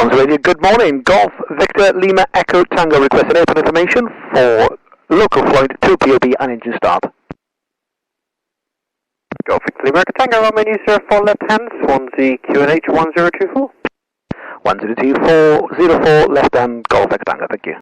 Swansea Radio, good morning. Golf Victor Lima Echo Tango requesting airport information for local flight 2 POB and engine start. Golf Victor Lima Echo Tango, runway news 04 left hand, Swansea QNH 1024. 102404 left hand, Golf Victor Tango, thank you.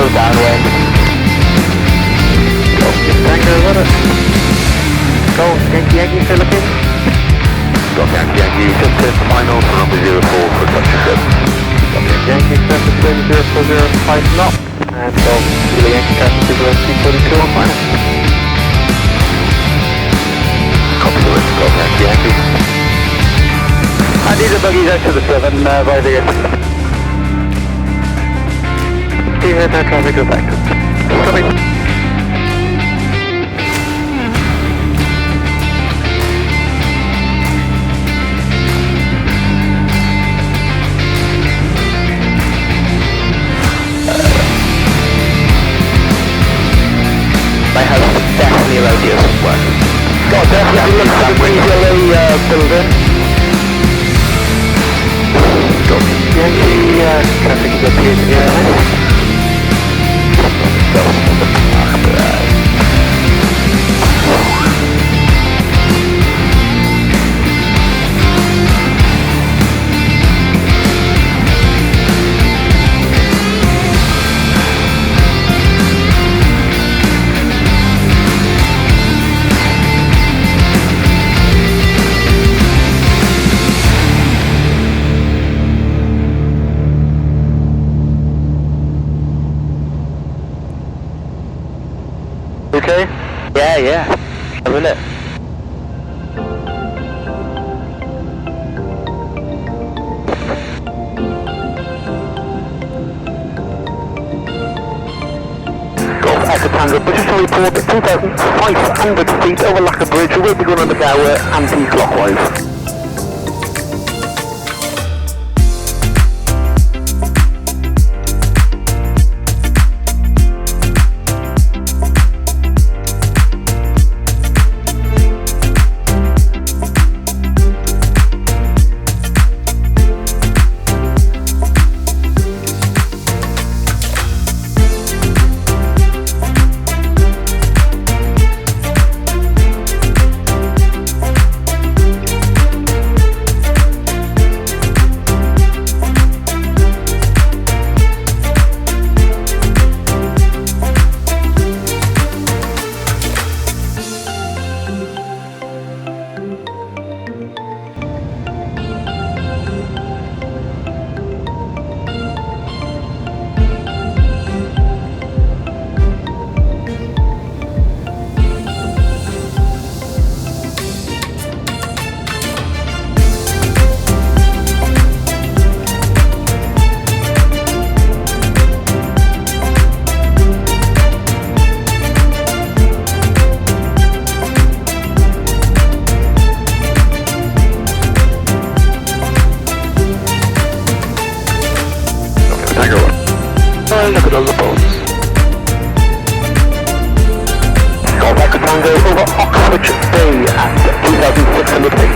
Downwind. Golf Tango, what it? Golf Yankee Philippines. Golf Yankee, just to final for number 04 for touch ship. Golf Yankee Surface Wind 0405 knots. And Golf Yankee Surface Turbulent C42 on final. Copy the wind, Golf Yankee. And these are buggies out to the 7 by the end. Here, no traffic effect. Coming. My house is definitely around here somewhere. God, definitely looks like a Rhosilli building. Yankee, traffic is up here to the airline. Okay? Yeah. Will it? Golf Echo Tango, position report 2,500 feet over Lacquer Bridge. We will be going under the hour anti-clockwise. Look at all the boats. Golf Echo Tango over Oxwich Bay at 2,600 feet.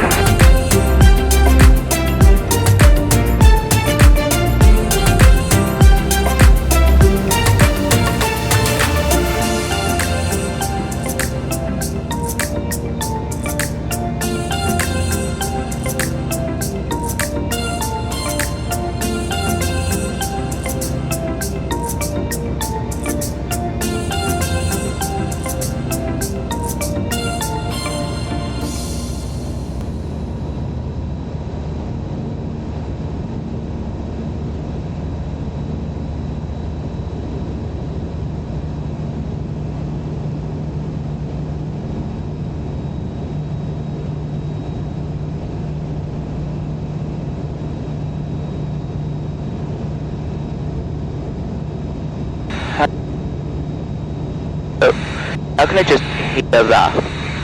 How can I just hear that?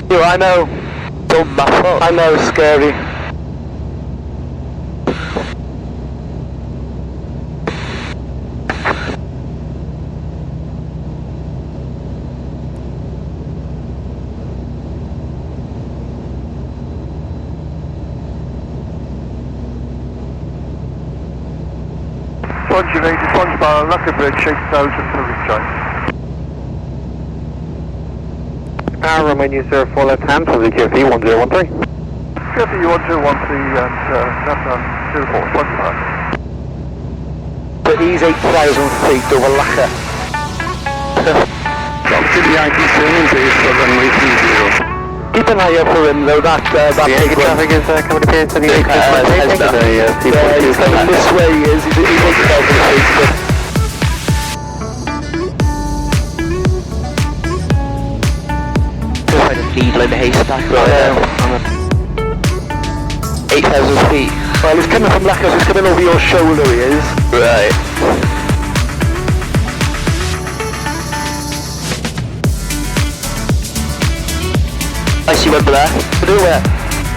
Yeah, I know. So muffled. I know, it's scary. Swansea Lady, Swansea Bar, Lucky Bridge, 8,000 to reach out. Romania 04 left hand, from the QFE 1013. QFE 1213 and left 04, Swansea Bar. But he's 8,000 feet over Lacher. Obviously the Yankee Simmons is runway 30. Keep an eye out for him though, that Yankee traffic is coming to appearance on the he's coming this way, he's 8,000 feet. Find a needle in a haystack right there. 8,000 feet. Well, he's coming from Lacher, so he's coming over your shoulder, he is. Right. I see one there. To do where?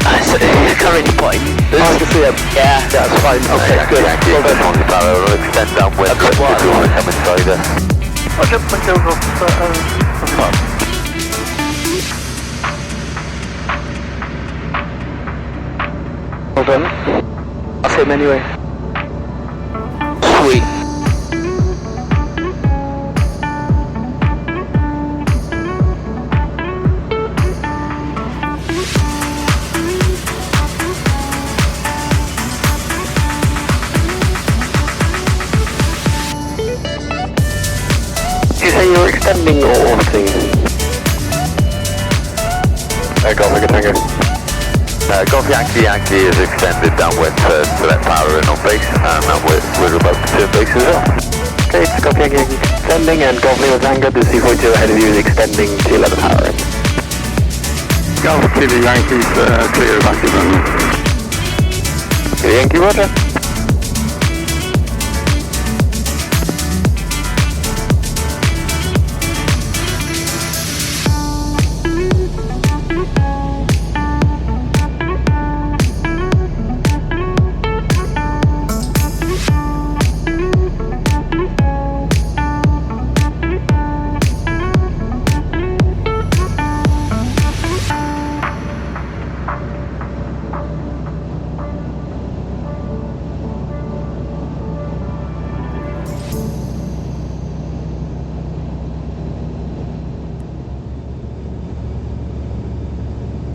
Can't really point. I can see him. Yeah. That's fine. Okay, good. Yankee, Well done. Swansea Bar, will extend downwind. That's what? If you want to come inside us. I'll just make over Swansea Bar. Well done. That's him anyway. Sweet. Did you say you were extending or orbiting? Golf Tango. Golf Yankee is extended downwind to let power in on base, and we're about to turn base as well. Okay, it's Golf Yankee extending, and Golf Lima Tango, the C42 ahead of you is extending to 11 power in. Golf Kilo Yankees clear of active runway. Yankee, roger.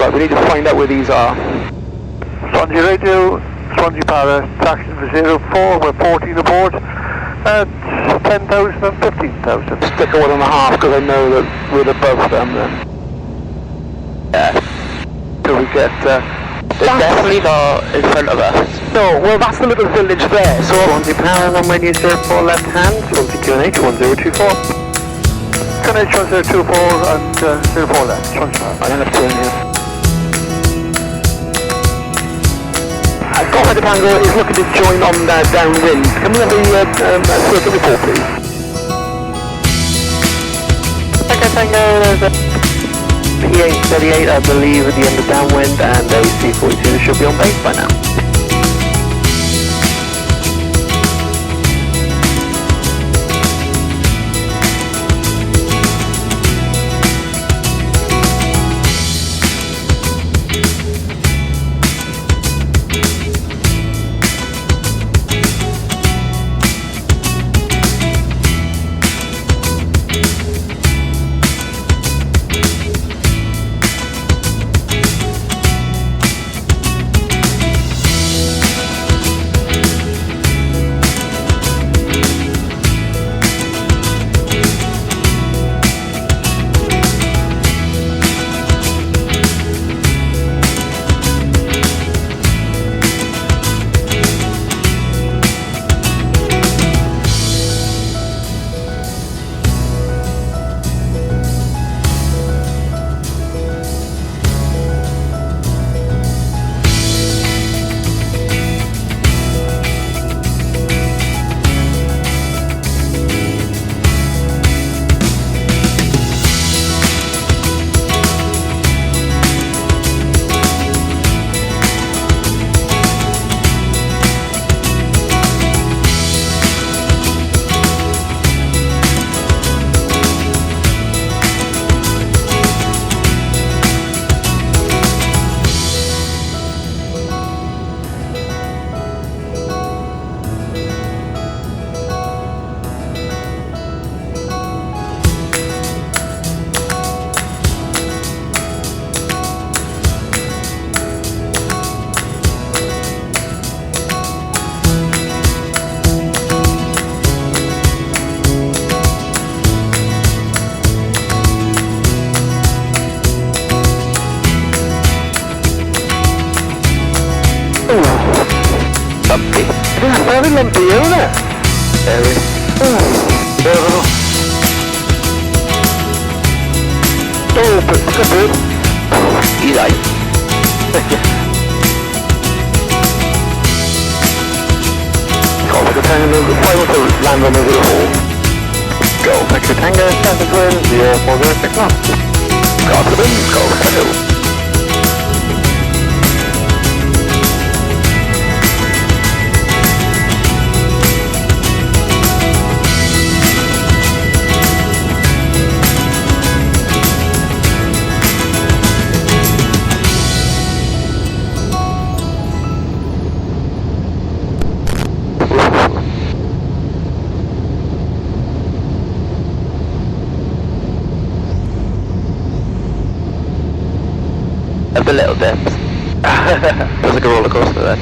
Right, we need to find out where these are. Swansea Radio, Swansea Bar, taxi for 04, we're 14 aboard. 10,000 and 15,000. Stick a 1.5 because I know that we're above them then. Yeah. Till we get... They're definitely not in front of us. No, well that's the little village there, so... Swansea Power, Romania 04 left hand, Swansea QNH 1024. QNH 1024 and 04 left, Swansea Bar. I don't have to turn here. Golf Tango is looking to join on downwind. Can we have a circuit report, please? Okay, Tango, there's a P838, I believe, at the end of downwind, and a C42 should be on base by now. It's very lumpy, isn't it? Very. Oh, but good. You like? Golf Echo Tango, 512, land on over the hole. Golf Echo Tango, Santa Twin, 0406 knots. Golf Echo, Golf Echo. Of the little dips. Feels like a roller coaster then.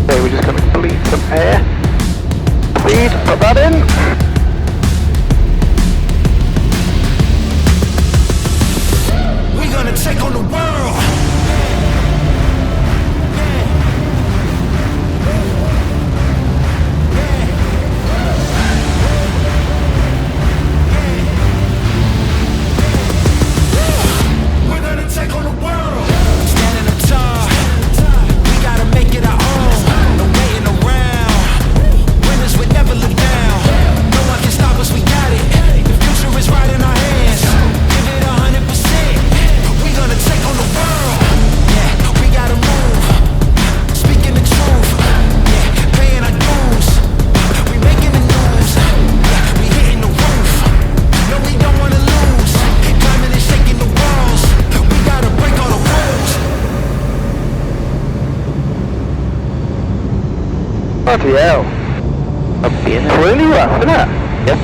Okay, we're just going to bleed some air. Bleed, put that in. We're gonna take on the world. We're gonna take on the world. Standing up tall. We gotta make it our own. No waiting around. Winners would never look down. No one can stop us, we got it. The future is right in our hands. Give it 100%. We gonna take on the world. Yeah, we gotta move. Speaking the truth. Yeah, paying our dues. We making the news. Yeah, we hitting the roof. No, we don't wanna lose. Climbing and shaking the walls. We gotta break all the rules. Bloody hell. It's really rough, isn't it? Yep.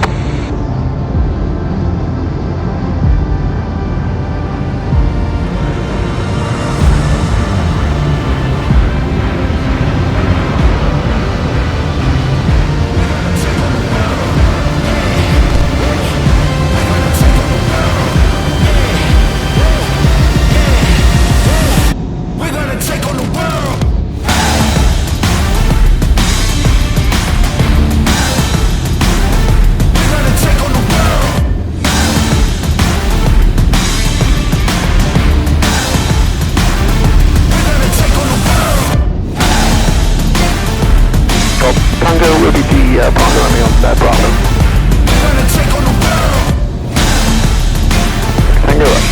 We're gonna take on the world. We're gonna take on the world. We're gonna take on the world. Golf Tango will be the partner on the problem. We're gonna take on the world. Tango up.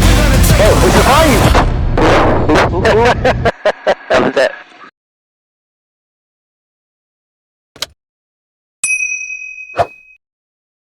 We're gonna take on the world. We survived!